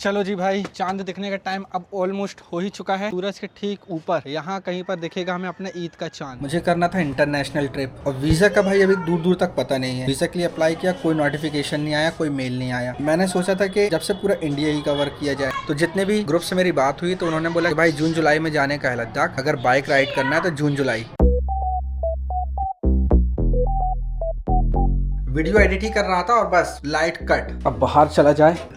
चलो जी भाई, चांद दिखने का टाइम अब ऑलमोस्ट हो ही चुका है। सूरज के ठीक ऊपर यहाँ कहीं पर दिखेगा हमें अपना ईद का चांद। मुझे करना था इंटरनेशनल ट्रिप और वीजा का भाई अभी दूर दूर तक पता नहीं है। वीजा के लिए अप्लाई किया, कोई नोटिफिकेशन नहीं आया, कोई मेल नहीं आया। मैंने सोचा था कि जब से पूरा इंडिया ही कवर किया जाए, तो जितने भी ग्रुप से मेरी बात हुई तो उन्होंने बोला कि भाई जून जुलाई में जाने का है लद्दाख। अगर बाइक राइड करना है तो जून जुलाई। वीडियो एडिट ही कर रहा था और बस लाइट कट। अब बाहर चला जाए।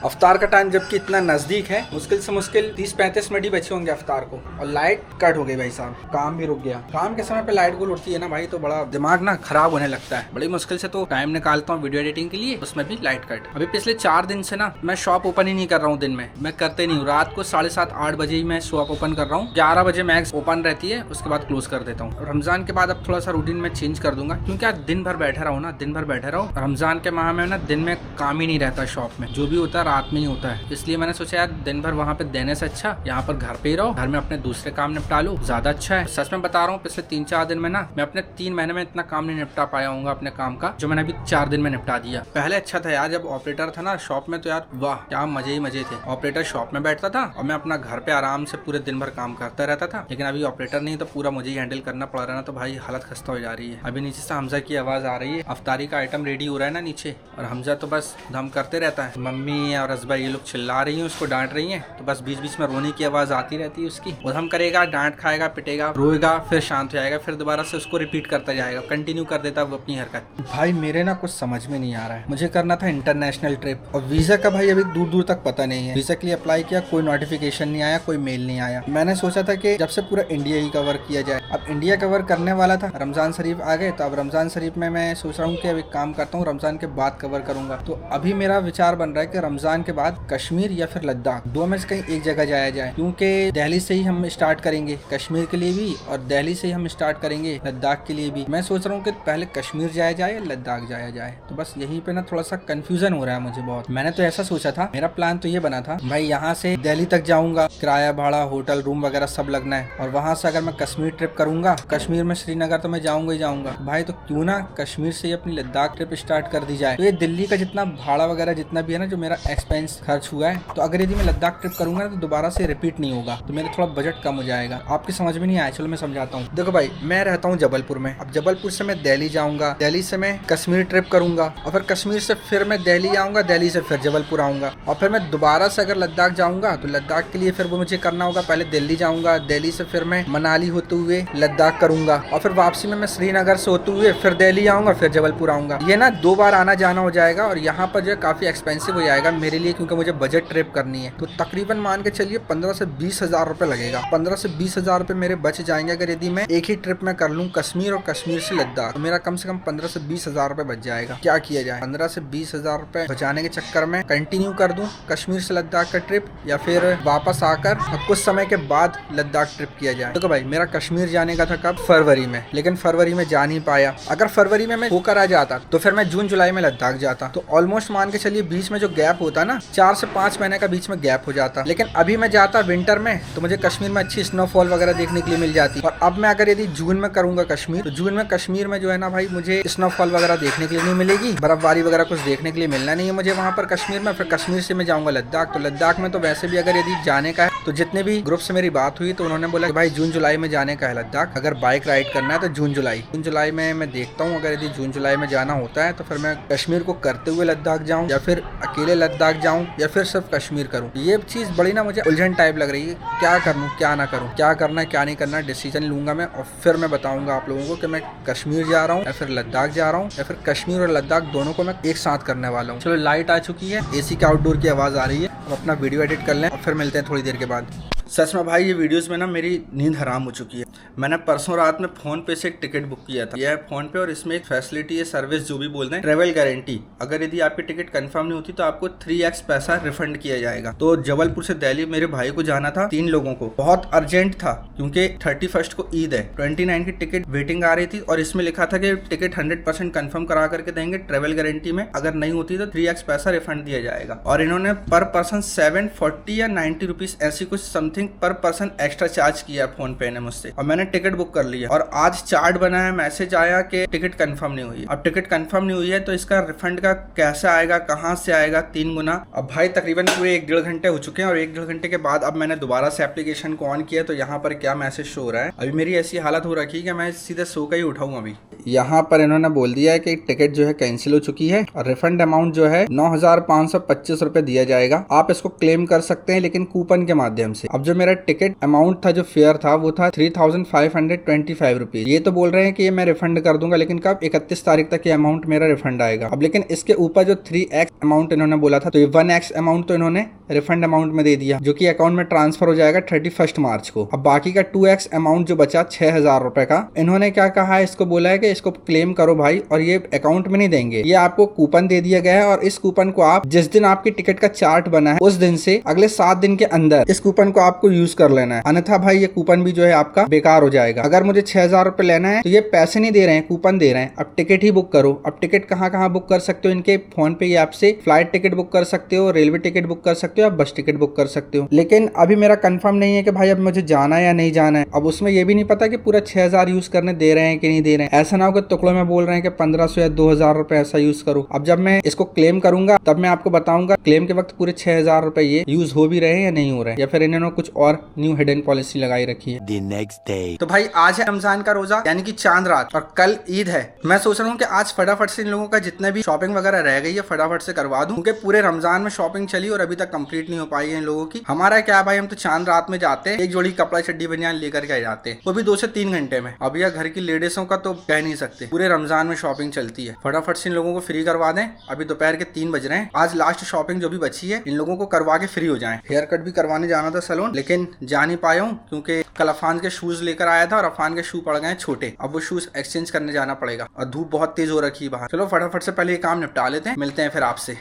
अफ्तार का टाइम जबकि इतना नजदीक है, मुश्किल से मुश्किल 30-35 मिनट ही बचे होंगे अफ्तार को, और लाइट कट हो गई भाई साहब। काम भी रुक गया। काम के समय पे लाइट गुल उठती है ना भाई, तो बड़ा दिमाग ना खराब होने लगता है। बड़ी मुश्किल से तो टाइम निकालता हूँ वीडियो एडिटिंग के लिए, उसमें भी लाइट कट। अभी पिछले 4 दिन से ना मैं शॉप ओपन ही नहीं कर रहा हूँ। दिन में मैं करते नहीं हूँ, रात को 7:30-8 बजे ही मैं शॉप ओपन कर रहा हूँ। 11 बजे मैक्स ओपन रहती है, उसके बाद क्लोज कर देता हूँ। रमजान के बाद अब थोड़ा सा रूटीन में चेंज कर दूंगा, क्योंकि आज दिन भर बैठा रहो ना, दिन भर बैठे रहो। रमजान के माह में ना दिन में काम ही नहीं रहता शॉप में, जो भी होता है रात में ही होता है। इसलिए मैंने सोचा यार दिन भर वहाँ पे देने से अच्छा यहाँ पर घर पे ही रहो, घर में अपने दूसरे काम निपटा लो, ज्यादा अच्छा है। सच में बता रहा हूँ, पिछले 3-4 दिन में ना मैं अपने 3 महीने में इतना काम नहीं निपटा पाया हूँ अपने काम का, जो मैंने अभी 4 दिन में निपटा दिया। पहले अच्छा था यार, जब ऑपरेटर था ना शॉप में, तो यार वाह क्या मजे ही मजे थे। ऑपरेटर शॉप में बैठता था और मैं अपना घर पे आराम से पूरे दिन भर काम करता रहता था। लेकिन अभी ऑपरेटर नहीं, तो पूरा मुझे ही हैंडल करना पड़ रहा है ना, तो भाई हालत खस्ता हो जा रही है। अभी नीचे से हमजा की आवाज आ रही है, अफ्तारी का आइटम रेडी हो रहा है ना नीचे, और हमजा तो बस धम करते रहता है। मम्मी और रजबा ये लोग चिल्ला रही है, उसको डांट रही है, तो बस बीच बीच में रोने की आवाज आती रहती है उसकी। उधम करेगा, डांट खाएगा, पिटेगा, रोएगा, फिर शांत हो जाएगा, फिर दोबारा से उसको रिपीट करता जाएगा, कंटिन्यू कर देता वो अपनी हरकत। भाई मेरे ना कुछ समझ में नहीं आ रहा है। मुझे करना था इंटरनेशनल ट्रिप और वीजा का भाई अभी दूर दूर तक पता नहीं है। वीजा के लिए अप्लाई किया, कोई नोटिफिकेशन नहीं आया, कोई मेल नहीं आया। मैंने सोचा था कि जब से पूरा इंडिया ही कवर किया जाए। अब इंडिया कवर करने वाला था, रमजान शरीफ आ गए, तो अब रमजान शरीफ में मैं सोच रहा हूँ कि अब एक काम करता हूँ, रमजान के बाद कवर करूंगा। तो अभी मेरा विचार बन रहा है कि रमजान के बाद कश्मीर या फिर लद्दाख, दो में से कहीं एक जगह जाया जाए, क्योंकि दिल्ली से ही हम स्टार्ट करेंगे कश्मीर के लिए भी, और दिल्ली से ही हम स्टार्ट करेंगे लद्दाख के लिए भी। मैं सोच रहा हूँ कि पहले कश्मीर जाया जाए या लद्दाख जाया जाए। तो बस यहीं पे ना थोड़ा सा कंफ्यूजन हो रहा है मुझे बहुत। मैंने तो ऐसा सोचा था, मेरा प्लान तो ये बना था भाई यहाँ से दिल्ली तक जाऊंगा, किराया भाड़ा होटल रूम वगैरह सब लगना है, और वहाँ से अगर मैं कश्मीर ट्रिप करूंगा, कश्मीर में श्रीनगर तो मैं जाऊंगा ही जाऊंगा भाई, तो क्यों ना कश्मीर से अपनी लद्दाख ट्रिप स्टार्ट कर दी जाए। तो ये दिल्ली का जितना भाड़ा वगैरह जितना भी है ना, जो मेरा एक्सपेंस खर्च हुआ है, तो अगर यदि मैं लद्दाख ट्रिप करूंगा तो दोबारा से रिपीट नहीं होगा, तो मेरा थोड़ा बजट कम हो जाएगा। आपकी समझ में नहीं आया, चलो मैं समझाता हूँ। देखो भाई, मैं रहता हूँ जबलपुर में, अब जबलपुर से मैं दिल्ली जाऊंगा, दिल्ली से मैं कश्मीर ट्रिप करूंगा, और फिर कश्मीर से फिर मैं दिल्ली आऊंगा, दिल्ली से फिर जबलपुर आऊंगा, और फिर मैं दोबारा से अगर लद्दाख जाऊंगा तो लद्दाख के लिए फिर वो मुझे करना होगा, पहले दिल्ली जाऊंगा, दिल्ली से फिर मैं मनाली होते हुए लद्दाख करूंगा, और फिर वापसी में मैं श्रीनगर से होते हुए फिर दिल्ली आऊंगा, फिर जबलपुर आऊंगा। ये ना 2 बार आना जाना हो जाएगा, और यहाँ पर जो है काफी एक्सपेंसिव हो जाएगा मेरे लिए, क्योंकि मुझे बजट ट्रिप करनी है। तो तकरीबन मान के चलिए 15 से 20 हजार रुपए लगेगा। 15 से 20 हजार रुपए मेरे बच जाएंगे अगर यदि मैं एक ही ट्रिप में कर लूँ कश्मीर और कश्मीर से लद्दाख, तो मेरा कम से कम 15 से 20 हजार रुपए बच जाएगा। क्या किया जाए, 15 से 20 हजार रुपए बचाने के चक्कर में कंटिन्यू कर दूं कश्मीर से लद्दाख का ट्रिप, या फिर वापस आकर कुछ समय के बाद लद्दाख ट्रिप किया जाए। तो भाई मेरा कश्मीर जाने का था कब, फरवरी में, लेकिन फरवरी में जा नहीं पाया। अगर फरवरी में मैं होकर आ जाता तो फिर मैं जून जुलाई में लद्दाख जाता, तो ऑलमोस्ट मान के चलिए बीच में जो गैप होता ना, 4 से 5 महीने का बीच में गैप हो जाता। लेकिन अभी मैं जाता विंटर में, तो मुझे कश्मीर में अच्छी स्नोफॉल वगैरह देखने के लिए मिल जाती। और अब मैं अगर यदि जून में करूंगा कश्मीर, तो जून में कश्मीर में जो है ना भाई, मुझे स्नोफॉल वगैरह देखने के लिए नहीं मिलेगी, बर्फबारी वगैरह कुछ देखने के लिए मिलना नहीं है मुझे वहाँ पर कश्मीर में। फिर कश्मीर से मैं जाऊंगा लद्दाख, तो लद्दाख में तो वैसे भी अगर यदि जाने का है, तो जितने भी ग्रुप से मेरी बात हुई तो उन्होंने बोला भाई जून जुलाई में जाने का है लद्दाख, अगर बाइक राइड करना है तो जून जुलाई में मैं देखता हूँ। अगर यदि जून जुलाई में जाना होता है तो फिर मैं कश्मीर को करते हुए लद्दाख जाऊँ, या फिर अकेले लद्दाख जाऊँ, या फिर सिर्फ कश्मीर करूँ। ये चीज बड़ी ना मुझे उलझन टाइप लग रही है, क्या करूँ क्या ना करूँ, क्या करना है क्या नहीं करना, डिसीजन लूंगा मैं, और फिर मैं बताऊंगा आप लोगों को कि मैं कश्मीर जा रहा हूँ या फिर लद्दाख जा रहा हूँ, या फिर कश्मीर और लद्दाख दोनों को मैं एक साथ करने वाला हूँ। चलो लाइट आ चुकी है, एसी के आउटडोर की आवाज आ रही है, अब अपना वीडियो एडिट कर लें और फिर मिलते हैं थोड़ी देर के बाद। सच में भाई ये वीडियोस में ना मेरी नींद हराम हो चुकी है। मैंने परसों रात में फोन पे से एक टिकट बुक किया था, यह है फोन पे, और इसमें एक फैसिलिटी है, सर्विस जो भी बोलते हैं, ट्रेवल गारंटी। अगर यदि आपकी टिकट कंफर्म नहीं होती तो आपको 3x पैसा रिफंड किया जाएगा। तो जबलपुर से दिल्ली मेरे भाई को जाना था, 3 लोगों को, बहुत अर्जेंट था क्योंकि 31 को ईद है। 29 की टिकट वेटिंग आ रही थी, और इसमें लिखा था कि टिकट 100% कंफर्म करा करके देंगे ट्रेवल गारंटी में, अगर नहीं होती तो 3x पैसा रिफंड दिया जाएगा। और इन्होंने पर पर्सन 740 या 90 रुपीज ऐसी कुछ समथिंग समथिंग पर पर्सन एक्स्ट्रा चार्ज किया है फोन पे ने मुझसे, और मैंने टिकट बुक कर लिया और आज चार्ट बना है, मैसेज आया कि टिकट कंफर्म नहीं हुई है। अब टिकट कंफर्म नहीं हुई है तो इसका रिफंड का कैसे आएगा, कहाँ से आएगा, 3 गुना। अब भाई तकरीबन पूरे 1-1.5 घंटे हो चुके हैं और 1-1.5 घंटे के बाद अब मैंने दोबारा से एप्लीकेशन को ऑन किया तो यहाँ पर क्या मैसेज शो हो रहा है। अभी मेरी ऐसी हालत हो रखी है कि मैं सीधे सो का ही उठाऊं। अभी यहाँ पर इन्होंने बोल दिया है कि टिकट जो है कैंसिल हो चुकी है और रिफंड अमाउंट जो है 9,525 रुपए दिया जाएगा। आप इसको क्लेम कर सकते हैं लेकिन कूपन के माध्यम से। अब जो मेरा टिकट अमाउंट था, जो फेयर था, वो था 3,525 रुपीज। ये तो बोल रहे हैं कि ये मैं रिफंड कर दूंगा, लेकिन कब? 31 तारीख तक ये अमाउंट मेरा रिफंड आएगा। अब लेकिन इसके ऊपर जो 3x अमाउंट इन्होंने बोला था, तो ये 1x अमाउंट तो इन्होंने रिफंड अमाउंट में दे दिया, जो कि अकाउंट में ट्रांसफर हो जाएगा 31 मार्च को। अब बाकी का 2x अमाउंट जो बचा 6,000 रुपए का, इन्होंने क्या कहा है, इसको बोला है कि इसको क्लेम करो भाई, और ये अकाउंट में नहीं देंगे, ये आपको कूपन दे दिया गया है और इस कूपन को आप जिस दिन आपकी टिकट का चार्ट बना है उस दिन से अगले 7 दिन के अंदर इस कूपन को आपको यूज कर लेना है, अन्यथा भाई ये कूपन भी जो है आपका बेकार हो जाएगा। अगर मुझे 6,000 रुपए लेना है तो ये पैसे नहीं दे रहे हैं, कूपन दे रहे हैं। अब टिकट ही बुक करो। अब टिकट कहाँ बुक कर सकते हो? इनके फोन पे ऐप से फ्लाइट टिकट बुक कर सकते हो, रेलवे टिकट बुक कर सकते हो, आप बस टिकट बुक कर सकते हो। लेकिन अभी मेरा कंफर्म नहीं है कि भाई अब मुझे जाना है या नहीं जाना है। अब उसमें ये भी नहीं पता कि पूरा 6,000 यूज करने दे रहे हैं कि नहीं दे रहे हैं। ऐसा ना हो कि टुकड़ों में बोल रहे हैं कि 1,500 या 2,000 रुपए ऐसा यूज करो। अब जब मैं इसको क्लेम करूंगा तब मैं आपको बताऊंगा क्लेम के वक्त पूरे 6,000 रुपए ये यूज हो भी रहे हैं या नहीं हो रहे हैं, या फिर इन्होंने कुछ और न्यू हिडन पॉलिसी लगाई रखी है। The next day. तो भाई आज है रमजान का रोजा, यानी कि चांद रात, और कल ईद है। मैं सोच रहा हूँ कि आज फटाफट से इन लोगों का जितने भी शॉपिंग वगैरह रह गई है फटाफट से करवा दूं, क्योंकि पूरे रमजान में शॉपिंग चली और अभी तक कंप्लीट नहीं हो पाई है इन लोगों की। हमारा क्या भाई, हम तो चांद रात में जाते हैं, एक जोड़ी कपड़ा चड्डी बनियान लेकर के जाते हैं, वो भी 2 से 3 घंटे में। अब यह घर की लेडीजों का तो कह नहीं सकते, पूरे रमजान में शॉपिंग चलती है। फटाफट से इन लोगों को फ्री करवा दें। अभी दोपहर के 3 बज रहे हैं। आज लास्ट शॉपिंग जो भी बची है इन लोगों को करवा के फ्री हो जाए। हेयर कट भी करवाने जाना था सैलून, लेकिन जा नहीं पाया हूँ क्योंकि कल अफान के शूज लेकर आया था और अफान के शू पड़ गए छोटे। अब वो शूज एक्सचेंज करने जाना पड़ेगा और धूप बहुत तेज हो रखी है बाहर। चलो फटाफट से पहले ये काम निपटा लेते हैं, मिलते हैं फिर आपसे।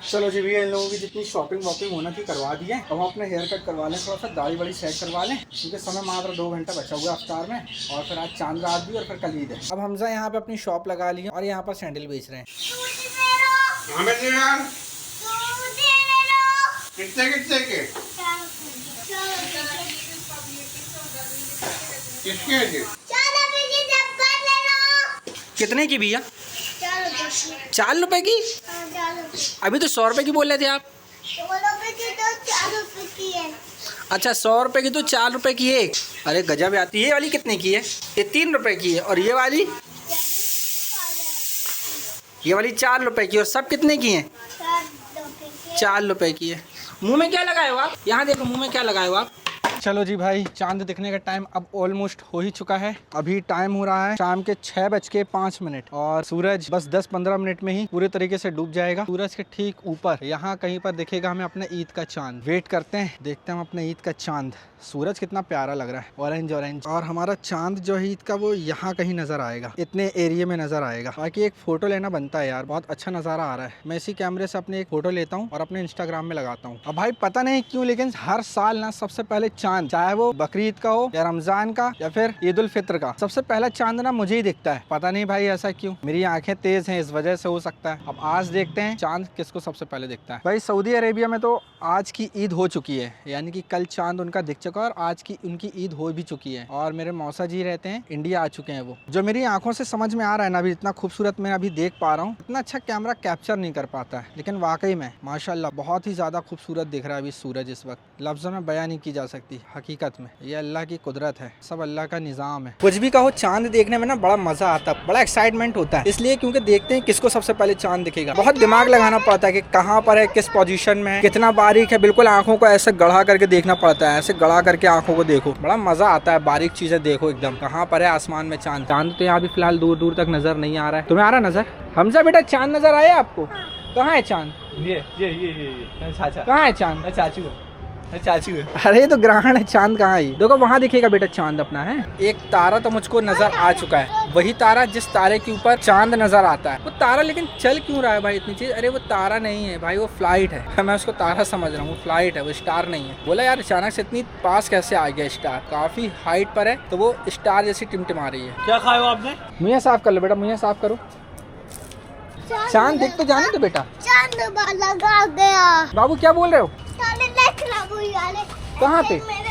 चलो जी भैया, इन लोगों की जितनी शॉपिंग वॉपिंग होना थी करवा दी है। अब हम अपने हेयर कट करवा लें, थोड़ा सा दाढ़ी बड़ी सेट करवा लें, क्योंकि समय मात्र 2 घंटा बचा हुआ है अफ्तार में, और फिर आज चांद रात भी और फिर कल ईद है। अब हमजा यहाँ पे अपनी शॉप लगा ली है और यहाँ पर सैंडल बेच रहे हैं। कितने के कितने की भैया? 4 रुपए की? अभी तो 100 रुपए की बोल रहे थे आप। 100 रुपए की तो 4 रुपए की है। अच्छा 100 रुपए की तो 4 रुपए की है। अरे गजब आती है। ये वाली कितने की है? ये 3 रुपए की है। और ये वाली? ये वाली 4 रुपए की। और सब कितने की हैं? 4 रुपए की है। मुंह में क्या लगाए हो आप? यहाँ देखो मुंह में क्या लगाए हो आप। चलो जी भाई, चांद दिखने का टाइम अब ऑलमोस्ट हो ही चुका है। अभी टाइम हो रहा है शाम के 6:05 और सूरज बस 10-15 मिनट में ही पूरे तरीके से डूब जाएगा। सूरज के ठीक ऊपर यहाँ कहीं पर दिखेगा हमें अपने ईद का चांद। वेट करते हैं, देखते हैं हम अपने ईद का चांद। सूरज कितना प्यारा लग रहा है, ऑरेंज ऑरेंज, और हमारा चांद जो है ईद का वो यहाँ कहीं नजर आएगा, इतने एरिया में नजर आएगा। बाकी एक फोटो लेना बनता है यार, बहुत अच्छा नजारा आ रहा है। मैं इसी कैमरे से अपने एक फोटो लेता हूँ और अपने इंस्टाग्राम में लगाता हूँ। अब भाई पता नहीं क्यों, लेकिन हर साल ना सबसे पहले चांद, चाहे वो बकरीद का हो या रमजान का या फिर ईद उल फित्र का, सबसे पहला चांद ना मुझे ही दिखता है। पता नहीं भाई ऐसा क्यों, मेरी आंखें तेज हैं इस वजह से हो सकता है। अब आज देखते हैं चांद किसको सबसे पहले दिखता है। भाई सऊदी अरेबिया में तो आज की ईद हो चुकी है, यानी कि कल चांद उनका दिख चुका है और आज की उनकी ईद हो भी चुकी है। और मेरे मौसा जी रहते हैं इंडिया, आ चुके हैं वो। जो मेरी आंखों से समझ में आ रहा है ना, अभी इतना खूबसूरत मैं अभी देख पा रहा हूँ, इतना अच्छा कैमरा कैप्चर नहीं कर पाता है, लेकिन वाकई में माशाल्लाह बहुत ही ज्यादा खूबसूरत दिख रहा है अभी सूरज इस वक्त। लफ्जों में बयान नहीं की जा सकती हकीकत में। ये अल्लाह की कुदरत है, सब अल्लाह का निज़ाम है। कुछ भी कहो, चांद देखने में ना बड़ा मजा आता है, बड़ा एक्साइटमेंट होता है, इसलिए क्योंकि देखते हैं किसको सबसे पहले चांद दिखेगा। बहुत दिमाग लगाना पड़ता है कि कहाँ पर है, किस पोजीशन में है, कितना बारीक है। बिल्कुल आंखों को ऐसे गढ़ा करके देखना पड़ता है, ऐसे गढ़ा करके आंखों को देखो, बड़ा मजा आता है। बारीक चीजें देखो एकदम, कहाँ पर है आसमान में चांद। चांद तो यहाँ भी फिलहाल दूर दूर तक नजर नहीं आ रहा है। तुम्हें आ रहा नजर? हमजा बेटा चांद नजर आया आपको? कहाँ है चांद? ये चाचा। कहाँ है चांद? चाचू चाचू। अरे तो ग्रहण है, चांद कहाँ है? देखो वहाँ दिखेगा बेटा चांद अपना है। एक तारा तो मुझको नजर आ चुका है, वही तारा जिस तारे के ऊपर चांद नजर आता है। वो तारा लेकिन चल क्यों रहा है भाई इतनी चीज? अरे वो तारा नहीं है भाई, वो फ्लाइट है। मैं उसको तारा समझ रहा हूँ, वो फ्लाइट है, वो स्टार नहीं है। बोला यार अचानक से इतनी पास कैसे आ गया स्टार? काफी हाइट पर है तो वो स्टार जैसी टिमटिमा रही है। क्या खाया आपने? मुझे साफ कर लो बेटा, मुझे साफ करो। चांद देख तो जाने दो बेटा। चांद लगा गया। बाबू क्या बोल रहे हो? चांद देख ला वो यार। कहाँ पे? मेरे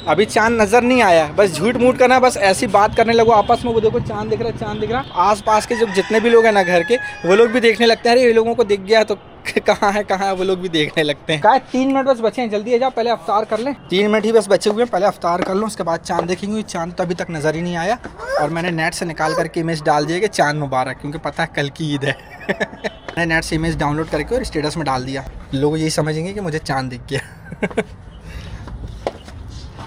अभी चांद नजर नहीं आया, बस झूठ मूठ करना, बस ऐसी बात करने लगो आपस में। वो देखो चांद दिख रहा है, चांद दिख रहा। आस पास के जो जितने भी लोग हैं ना घर के, वो लोग भी देखने लगते हैं, अरे ये लोगों को दिख गया तो कहाँ है, वो लोग भी देखने लगते हैं। कहा 3 मिनट बस बचे हैं, जल्दी आ जाओ, पहले अफ्तार कर लें। 3 मिनट ही बस बचे हुए हैं, पहले अफ्तार कर लो, उसके बाद चांद देखेंगे। चांद तो अभी तक नजर ही नहीं आया, और मैंने नेट से निकाल करके इमेज डाल दिया कि चांद मुबारक, क्योंकि पता है कल की ईद है। मैंने नेट से इमेज डाउनलोड करके और स्टेटस में डाल दिया। लोग यही समझेंगे कि मुझे चांद दिख गया।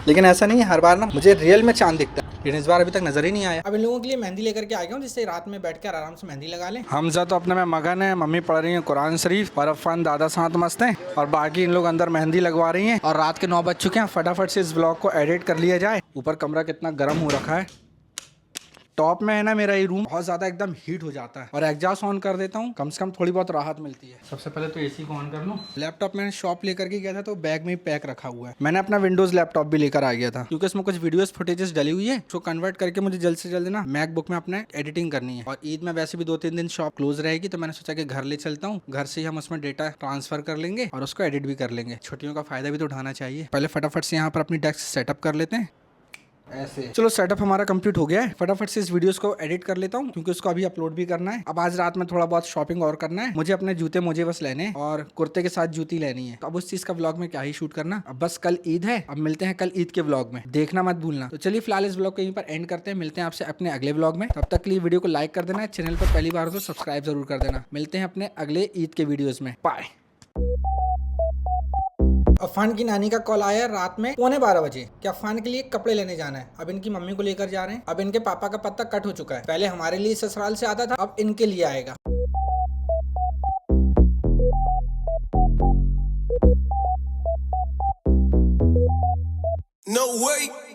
लेकिन ऐसा नहीं है, हर बार ना मुझे रियल में चांद दिखता है, लेकिन इस बार अभी तक नजर ही नहीं आया। अब इन लोगों के लिए मेहंदी लेकर के आ गया हूँ, जिससे रात में बैठ कर आराम से मेहंदी लगा लें। हमजा तो अपने में मगन है, मम्मी पढ़ रही है कुरान शरीफ, और अफान दादा साथ मस्त हैं, और बाकी इन लोग अंदर मेहंदी लगवा रही हैं। और रात के 9 बज चुके हैं, फटाफट से इस ब्लॉग को एडिट कर लिया जाए। ऊपर कमरा कितना गर्म हो रखा है, टॉप में है ना मेरा ये रूम, बहुत ज्यादा एकदम हीट हो जाता है। और एग्जॉस्ट ऑन कर देता हूँ, कम से कम थोड़ी बहुत राहत मिलती है। सबसे पहले तो एसी को ऑन कर लूँ। लैपटॉप मैंने शॉप लेकर के गया था, तो बैग में ही पैक रखा हुआ है। मैंने अपना विंडोज लैपटॉप भी लेकर आ गया था, क्योंकि इसमें कुछ वीडियोस फुटेजेस डली हुई है, उसको कन्वर्ट करके मुझे जल्द से जल्द ना मैकबुक में अपने एडिटिंग करनी है। और ईद में वैसे भी 2-3 दिन शॉप क्लोज रहेगी, तो मैंने सोचा कि घर ले चलता हूँ, घर से ही हम उसमें डेटा ट्रांसफर कर लेंगे और उसको एडिट भी कर लेंगे। छुट्टियों का फायदा भी तो उठाना चाहिए। पहले फटाफट से यहाँ पर अपनी डेस्क सेटअप कर लेते हैं ऐसे। चलो सेटअप हमारा कंप्लीट हो गया है, फटाफट से इस वीडियोस को एडिट कर लेता हूँ, क्योंकि उसको अभी अपलोड भी करना है। अब आज रात में थोड़ा बहुत शॉपिंग और करना है मुझे, अपने जूते मुझे बस लेने हैं, और कुर्ते के साथ जूती लेनी है। अब उस चीज का व्लॉग में क्या ही शूट करना, अब बस कल ईद है। अब मिलते हैं कल ईद के व्लॉग में, देखना मत भूलना। तो चलिए फिलहाल इस व्लॉग को यहीं पर एंड करते हैं, मिलते हैं आपसे अपने अगले व्लॉग में। तब तक के लिए वीडियो को लाइक कर देना, चैनल पर पहली बार हो तो सब्सक्राइब जरूर कर देना। मिलते हैं अपने अगले ईद के वीडियोज में, बाय। अफान की नानी का कॉल आया रात में 11:15 बजे कि अफान के लिए कपड़े लेने जाना है। अब इनकी मम्मी को लेकर जा रहे हैं। अब इनके पापा का पत्ता कट हो चुका है, पहले हमारे लिए ससुराल से आता था, अब इनके लिए आएगा। No way.